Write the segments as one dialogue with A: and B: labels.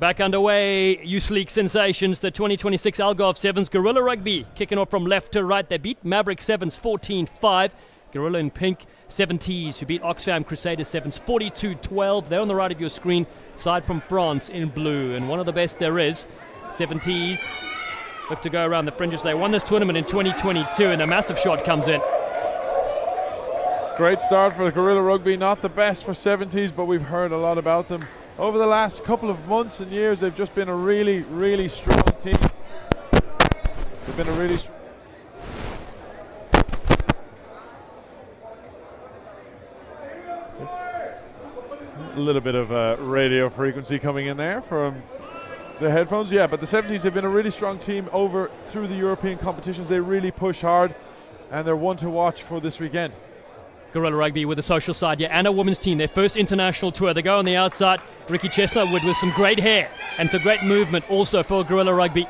A: Back underway, Youth League sensations, the 2026 Algarve'26 Gorilla Rugby kicking off from left to right. They beat Maverick Sevens 14-5. Gorilla in pink, Seventise, who beat Oxfam Crusaders Sevens 42-12. They're on the right of your screen, side from France in blue. And one of the best there is, Seventise look to go around the fringes. They won this tournament in 2022 and a massive shot comes in.
B: Great start for the Gorilla Rugby, not the best for Seventise, but we've heard a lot about them. Over the last couple of months and years, they've just been a really, really strong team. They've been a really strong. A little bit of radio frequency coming in there from the headphones. Yeah, but the Seventise have been a really strong team over through the European competitions. They really push hard, and they're one to watch for this weekend.
A: Gorilla Rugby with the social side, yeah, and a women's team, their first international tour. They go on the outside. Ricky Chestnutwood with some great hair and some great movement also for Gorilla Rugby.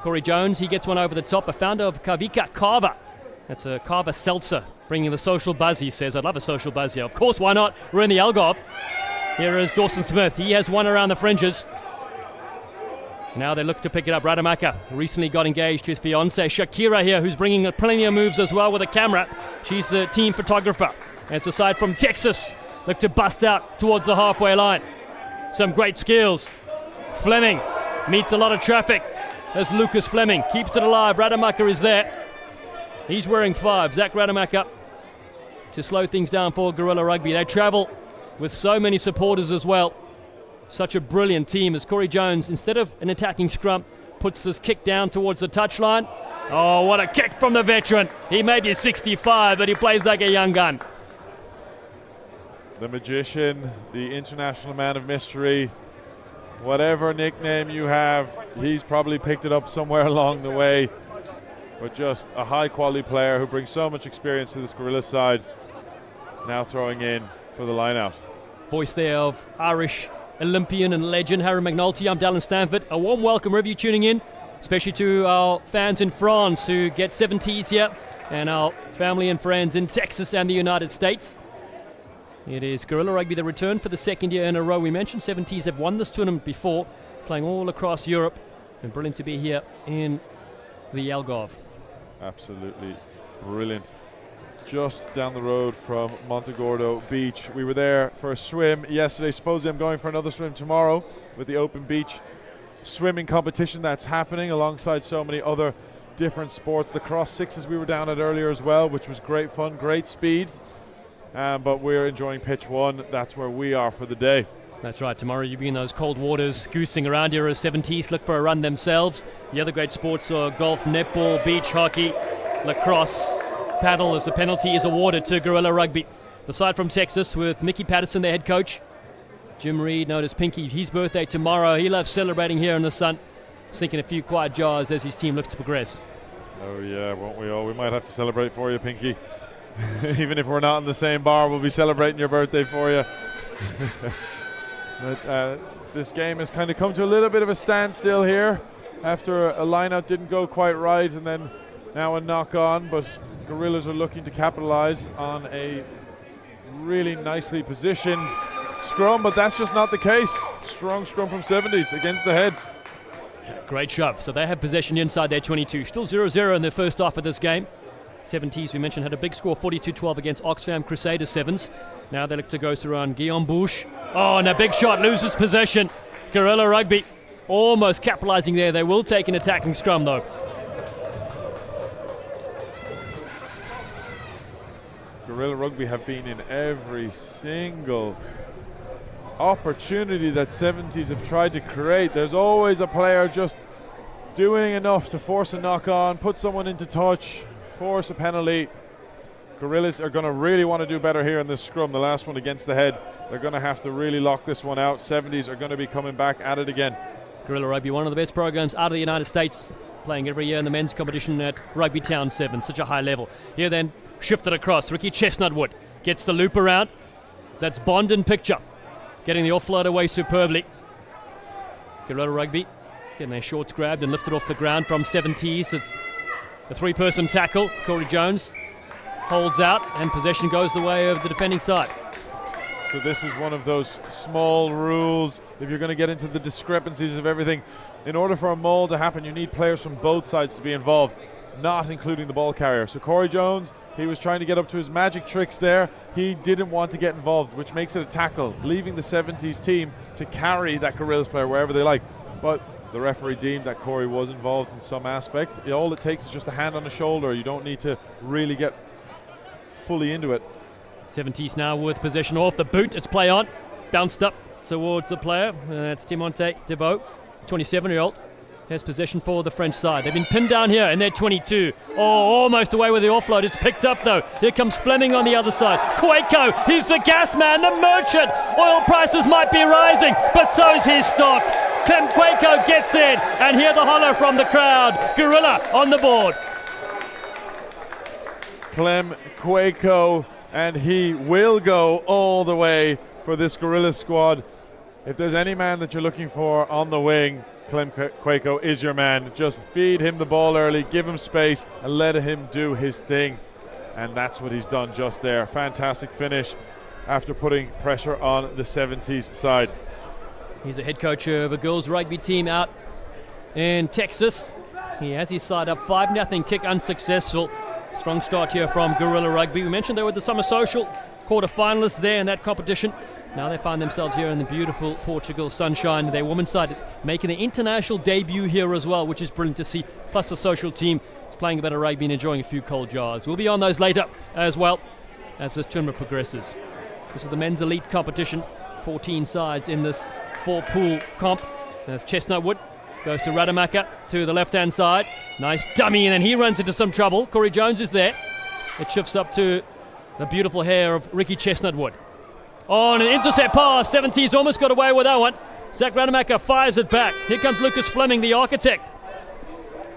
A: Corey Jones, he gets one over the top, a founder of Kavika Kava. That's a Kava seltzer, bringing the social buzz, he says. I'd love a social buzz here. Of course, why not? We're in the Algarve. Here is Dawson Smith. He has one around the fringes. Now they look to pick it up. Radamaka recently got engaged to his fiancée Shakira here, who's bringing plenty of moves as well with a camera. She's the team photographer. And it's a side from Texas. Look to bust out towards the halfway line. Some great skills. Fleming meets a lot of traffic. There's Lucas Fleming. Keeps it alive. Radamaka is there. He's wearing 5. Zach Radamaka to slow things down for Gorilla Rugby. They travel with so many supporters as well. Such a brilliant team as Corey Jones, instead of an attacking scrum, puts this kick down towards the touchline. Oh, what a kick from the veteran. He may be 65, but he plays like a young gun.
B: The magician, the international man of mystery, whatever nickname you have, he's probably picked it up somewhere along the way. But just a high-quality player who brings so much experience to this Gorilla side. Now throwing in for the line-out.
A: Voice there of Irish Olympian and legend Harry McNulty. I'm Dallin Stanford. A warm welcome wherever you're tuning in, especially to our fans in France who get Seventise here, and our family and friends in Texas and the United States. It is Gorilla Rugby the return for the second year in a row. We mentioned Seventise have won this tournament before, playing all across Europe, and brilliant to be here in the Algarve.
B: Absolutely brilliant. Just down the road from Montegordo Beach. We were there for a swim yesterday. Supposedly I'm going for another swim tomorrow with the open beach swimming competition that's happening alongside so many other different sports. The cross sixes we were down at earlier as well, which was great fun, great speed. But we're enjoying pitch 1. That's where we are for the day.
A: That's right. Tomorrow you'll be in those cold waters, goosing around here as Seventise look for a run themselves. The other great sports are golf, netball, beach hockey, lacrosse, paddle, as the penalty is awarded to Gorilla Rugby. The side from Texas with Mickey Patterson, their head coach. Jim Reed, known as Pinky, his birthday tomorrow. He loves celebrating here in the sun, sinking a few quiet jars as his team looks to progress. Oh
B: yeah, won't we all? We might have to celebrate for you, Pinky. Even if we're not in the same bar, we'll be celebrating your birthday for you. But this game has kind of come to a little bit of a standstill here after a line-out didn't go quite right, and then now a knock-on, but Gorillas are looking to capitalize on a really nicely positioned scrum, but that's just not the case. Strong scrum from Seventise against the head.
A: Great shove. So they have possession inside their 22. Still 0-0 in their first half of this game. Seventise, we mentioned, had a big score, 42-12 against Oxfam Crusaders Sevens. Now they look to go around Guillaume Bouche. Oh, and a big shot, loses possession. Gorilla Rugby almost capitalizing there. They will take an attacking scrum though.
B: Gorilla Rugby have been in every single opportunity that Seventise have tried to create. There's always a player just doing enough to force a knock on, put someone into touch, force a penalty. Gorillas are going to really want to do better here in this scrum. The last one against the head, they're going to have to really lock this one out. Seventise are going to be coming back at it again.
A: Gorilla Rugby, one of the best programs out of the United States, playing every year in the men's competition at Rugby Town 7, such a high level. Here then, shifted across, Ricky Chestnutwood gets the loop around. That's Bond in picture, getting the offload away superbly. Gorilla Rugby getting their shorts grabbed and lifted off the ground from Seventise. It's a 3-person tackle. Corey Jones holds out and possession goes the way of the defending side.
B: So this is one of those small rules. If you're going to get into the discrepancies of everything, in order for a maul to happen, you need players from both sides to be involved, not including the ball carrier. So Corey Jones, he was trying to get up to his magic tricks there. He didn't want to get involved, which makes it a tackle, leaving the 70s team to carry that Gorillas player wherever they like. But the referee deemed that Corey was involved in some aspect. All it takes is just a hand on the shoulder. You don't need to really get fully into it.
A: 70s now with possession off the boot. It's play on. Bounced up towards the player. That's Timonte Deveau, 27-year-old. Has possession for the French side. They've been pinned down here in their 22. Oh, almost away with the offload. It's picked up though. Here comes Fleming on the other side. Kwaiko, he's the gas man, the merchant. Oil prices might be rising, but so's his stock. Clem Kwaiko gets in, and hear the holler from the crowd. Gorilla on the board.
B: Clem Kwaiko, and he will go all the way for this Gorilla squad. If there's any man that you're looking for on the wing, Clem Kwaiko is your man. Just feed him the ball early, give him space, and let him do his thing. And that's what he's done just there. Fantastic finish after putting pressure on the 70s side.
A: He's a head coach of a girls rugby team out in Texas. He has his side up 5-0, kick unsuccessful. Strong start here from Gorilla Rugby. We mentioned they were the Summer Social quarter-finalists there in that competition. Now they find themselves here in the beautiful Portugal sunshine. Their women's side making their international debut here as well, which is brilliant to see. Plus the social team is playing a bit of rugby and enjoying a few cold jars. We'll be on those later as well as this tournament progresses. This is the men's elite competition. 14 sides in this 4-pool comp. There's Chestnut Wood. Goes to Rademacher to the left-hand side. Nice dummy, and then he runs into some trouble. Corey Jones is there. It shifts up to the beautiful hair of Ricky Chestnutwood. Oh, and an intercept pass. 70's almost got away with that one. Zach Rademacher fires it back. Here comes Lucas Fleming, the architect.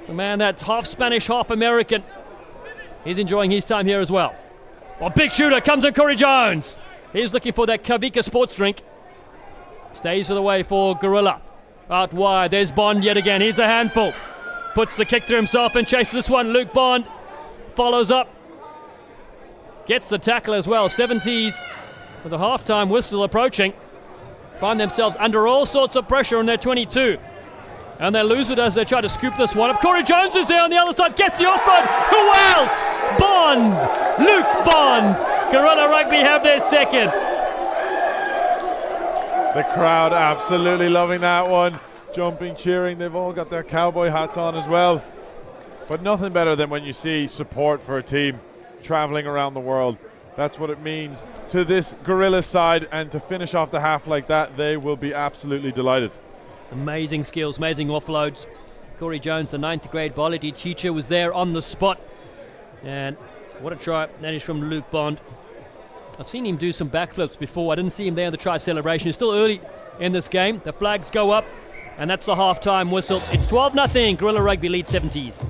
A: The man that's half Spanish, half American. He's enjoying his time here as well. Oh, big shooter comes in Corey Jones. He's looking for that Kavika sports drink. Stays to the way for Gorilla. Out wide, there's Bond yet again. He's a handful. Puts the kick to himself and chases this one. Luke Bond follows up. Gets the tackle as well. 70's with a halftime whistle approaching. Find themselves under all sorts of pressure on their 22. And they lose it as they try to scoop this one up. Corey Jones is there on the other side. Gets the offload. Who else? Bond. Luke Bond. Gorilla Rugby have their second.
B: The crowd absolutely loving that one. Jumping, cheering. They've all got their cowboy hats on as well. But nothing better than when you see support for a team traveling around the world. That's what it means to this Gorilla side, and to finish off the half like that, they will be absolutely delighted.
A: Amazing skills, amazing offloads. Corey Jones, the 9th grade biology teacher, was there on the spot. And what a try. That is from Luke Bond. I've seen him do some backflips before. I didn't see him there in the try celebration. It's still early in this game. The flags go up, and that's the halftime whistle. It's 12-0. Gorilla Rugby lead 70's.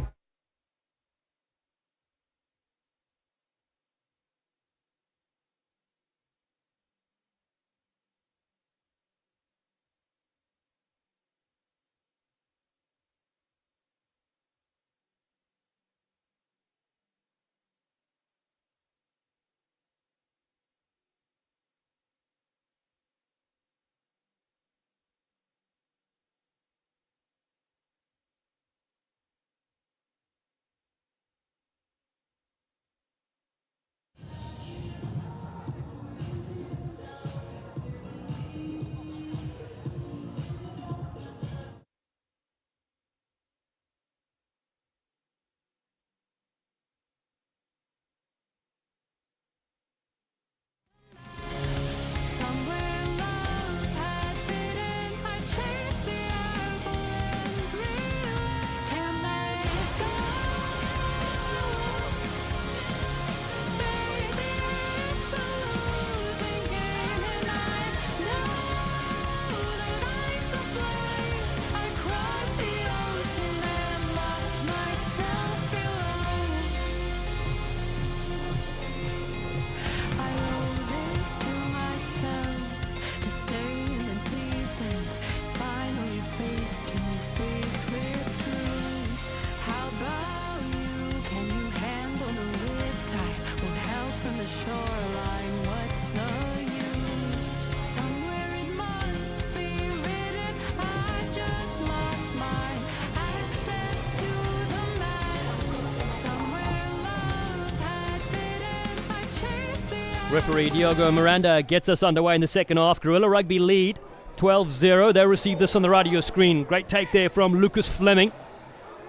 A: Referee Diogo Miranda gets us underway in the second half. Gorilla Rugby lead 12-0. They receive this on the right of your screen. Great take there from Lucas Fleming.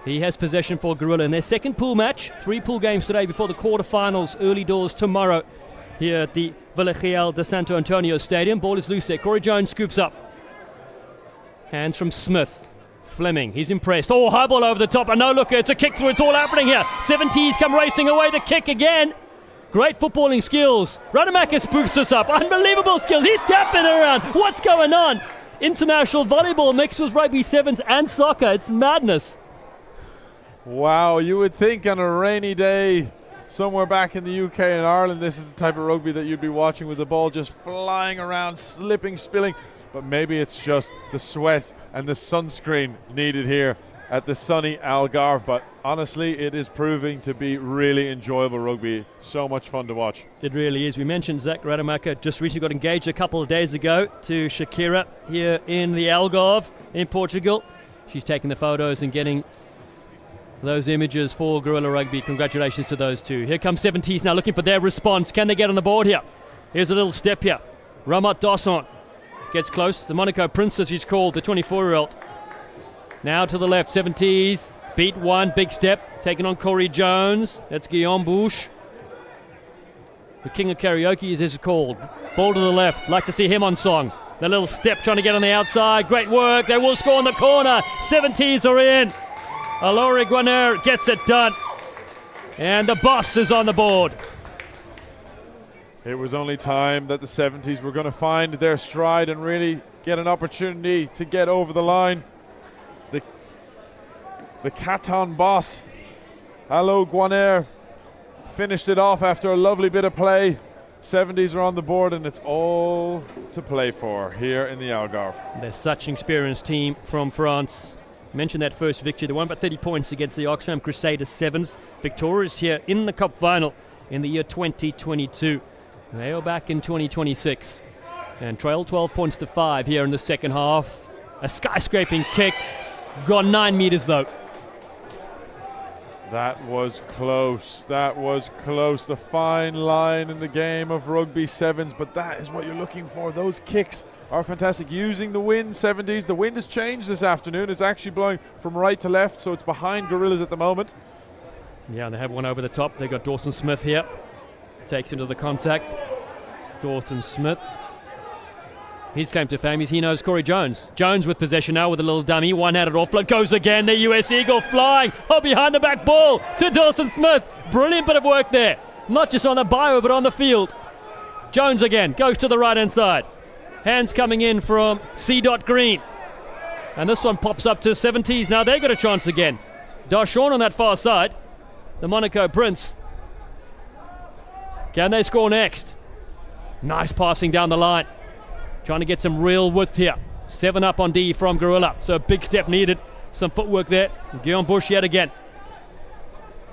A: He has possession for Gorilla in their second pool match. 3 pool games today before the quarterfinals. Early doors tomorrow here at the Vila de Santo Antonio Stadium. Ball is loose there. Corey Jones scoops up. Hands from Smith. Fleming, he's impressed. Oh, high ball over the top. A no-looker. It's a kick through. It's all happening here. Seventise come racing away. The kick again. Great footballing skills. Rademacher spooks us up. Unbelievable skills. He's tapping around. What's going on? International volleyball mixed with rugby sevens and soccer. It's madness.
B: Wow, you would think on a rainy day somewhere back in the UK and Ireland, this is the type of rugby that you'd be watching with the ball just flying around, slipping, spilling. But maybe it's just the sweat and the sunscreen needed here at the sunny Algarve. But honestly, it is proving to be really enjoyable rugby. So much fun to watch.
A: It really is. We mentioned Zach Rademacher just recently got engaged a couple of days ago to Shakira here in the Algarve in Portugal. She's taking the photos and getting those images for Gorilla Rugby. Congratulations to those two. Here comes Seventise now looking for their response. Can they get on the board here? Here's a little step here. Ramat Dosson gets close. The Monaco Princess, he's called, the 24-year-old. Now to the left, Seventise. Beat one, big step. Taking on Corey Jones. That's Guillaume Bouche. The king of karaoke is his called. Ball to the left. Like to see him on song. The little step trying to get on the outside. Great work. They will score in the corner. Seventise are in. Alori Guaner gets it done. And the boss is on the board.
B: It was only time that the 70s were going to find their stride and really get an opportunity to get over the line. The Caton boss, Alo Guaner, finished it off after a lovely bit of play. 70s are on the board and it's all to play for here in the Algarve.
A: They're such an experienced team from France. Mentioned that first victory. They won by 30 points against the Oxfam Crusaders Sevens. Victorious here in the Cup final in the year 2022. They are back in 2026 and trail 12 points to 5 here in the second half. A skyscraping kick. Gone 9 meters though.
B: That was close. That was close. The fine line in the game of rugby sevens, but that is what you're looking for. Those kicks are fantastic. Using the wind, 70s. The wind has changed this afternoon. It's actually blowing from right to left, so it's behind Gorillas at the moment.
A: Yeah, and they have one over the top. They got Dawson Smith here. Takes into the contact. Dawson Smith. His claim to fame is he knows Corey Jones. Jones with possession now with a little dummy. One-handed offload. Goes again. The US Eagle flying. Oh, behind the back ball to Dawson Smith. Brilliant bit of work there. Not just on the bio, but on the field. Jones again. Goes to the right-hand side. Hands coming in from C. Green. And this one pops up to 70s. Now they got a chance again. Darshon on that far side. The Monaco Prince. Can they score next? Nice passing down the line. Trying to get some real width here. 7 up on D from Gorilla. So a big step needed. Some footwork there. Guillaume Bush yet again.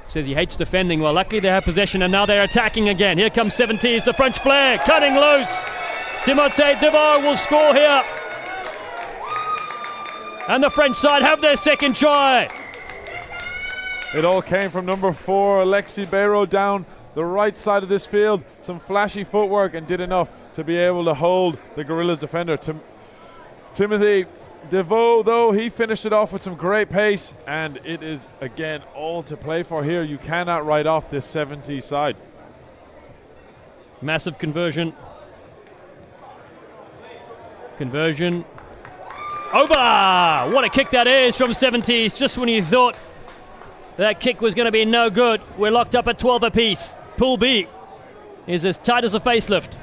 A: Says he hates defending. Well, luckily they have possession and now they're attacking again. Here comes 70s. The French flair cutting loose. Timothée Devar will score here. And the French side have their second try.
B: It all came from number 4, Alexis Bayraud, down the right side of this field. Some flashy footwork and did enough to be able to hold the Gorillas defender. Timothée Devar, though, he finished it off with some great pace, and it is again all to play for here. You cannot write off this 70 side.
A: Massive conversion. Conversion. Over! What a kick that is from 70s. Just when you thought that kick was going to be no good, we're locked up at 12 apiece. Pool B is as tight as a facelift.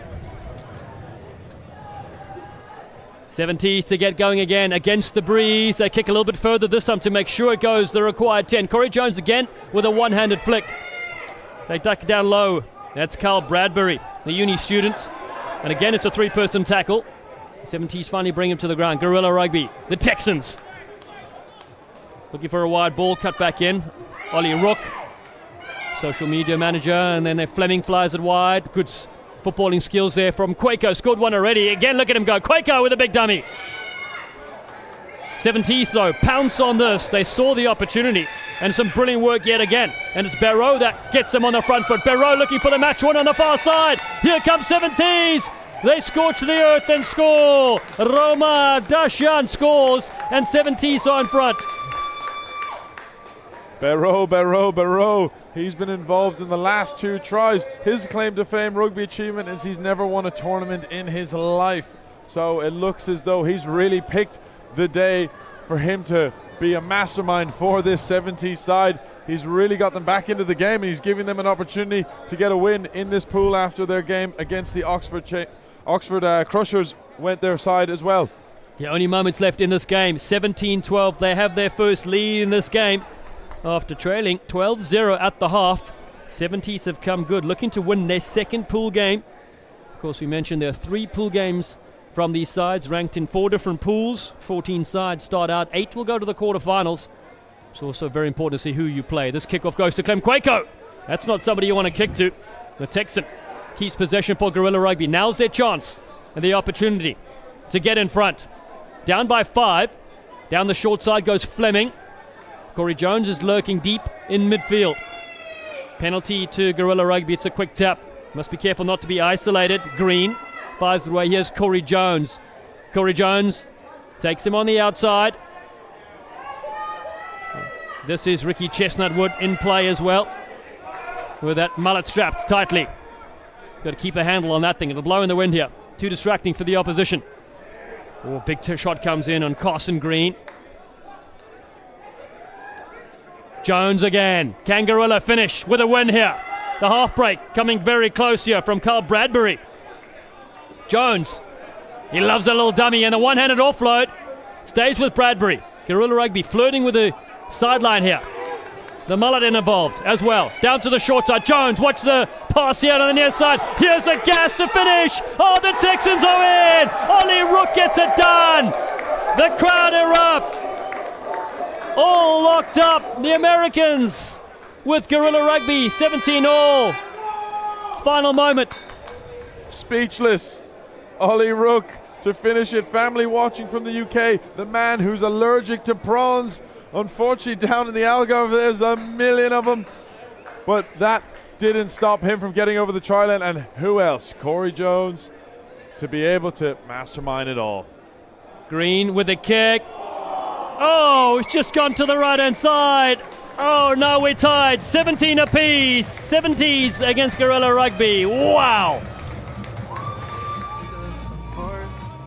A: 70s to get going again against the breeze. They kick a little bit further this time to make sure it goes the required 10. Corey Jones again with a one-handed flick. They duck down low. That's Carl Bradbury, the uni student. And again, it's a 3-person tackle. 70s finally bring him to the ground. Gorilla Rugby, the Texans. Looking for a wide ball, cut back in. Ollie Rook, social media manager, and then Fleming flies it wide. Good footballing skills there from Quaco. Scored one already. Again, look at him go. Quaco with a big dummy. 70s though, pounce on this. They saw the opportunity. And some brilliant work yet again. And it's Barreau that gets him on the front foot. Barreau looking for the match one on the far side. Here comes Seventise. They scorch the earth and score. Roma Dashan scores and Seventise are in front.
B: Barreau. He's been involved in the last 2 tries. His claim to fame rugby achievement is he's never won a tournament in his life. So it looks as though he's really picked the day for him to be a mastermind for this 70s side. He's really got them back into the game, and he's giving them an opportunity to get a win in this pool after their game against the Oxford Crushers went their side as well.
A: Yeah, only moments left in this game. 17-12. They have their first lead in this game after trailing 12-0 at the half. 70s have come good, looking to win their second pool game. Of course, we mentioned there are 3 pool games from these sides, ranked in 4 different pools. 14 sides start out. 8 will go to the quarterfinals. It's also very important to see who you play. This kickoff goes to Clem Quaco. That's not somebody you want to kick to. The Texan keeps possession for Guerrilla Rugby. Now's their chance and the opportunity to get in front. Down by 5. Down the short side goes Fleming. Corey Jones is lurking deep in midfield. Penalty to Guerrilla Rugby. It's a quick tap. Must be careful not to be isolated. Green fires the way. Here's Corey Jones. Corey Jones takes him on the outside. This is Ricky Chestnutwood in play as well, with that mullet strapped tightly. Got to keep a handle on that thing. It'll blow in the wind here. Too distracting for the opposition. Oh, big shot comes in on Carson Green. Jones again. Can Guerrilla finish with a win here? The half break coming very close here from Carl Bradbury. Jones, he loves a little dummy, and a one-handed offload stays with Bradbury. Guerrilla Rugby flirting with the sideline here. The mullet involved as well. Down to the short side. Jones, watch the pass here on the near side. Here's a gas to finish. Oh, the Texans are in. Ollie Rook gets it done. The crowd erupts. All locked up. The Americans with Guerrilla Rugby 17-all. Final moment.
B: Speechless. Ollie Rook to finish it. Family watching from the UK. The man who's allergic to prawns. Unfortunately, down in the Algarve, there's a million of them. But that didn't stop him from getting over the try line. And who else? Corey Jones to be able to mastermind it all.
A: Green with a kick. Oh, it's just gone to the right-hand side. Oh, no, we're tied. 17 apiece. 70s against Guerrilla Rugby. Wow.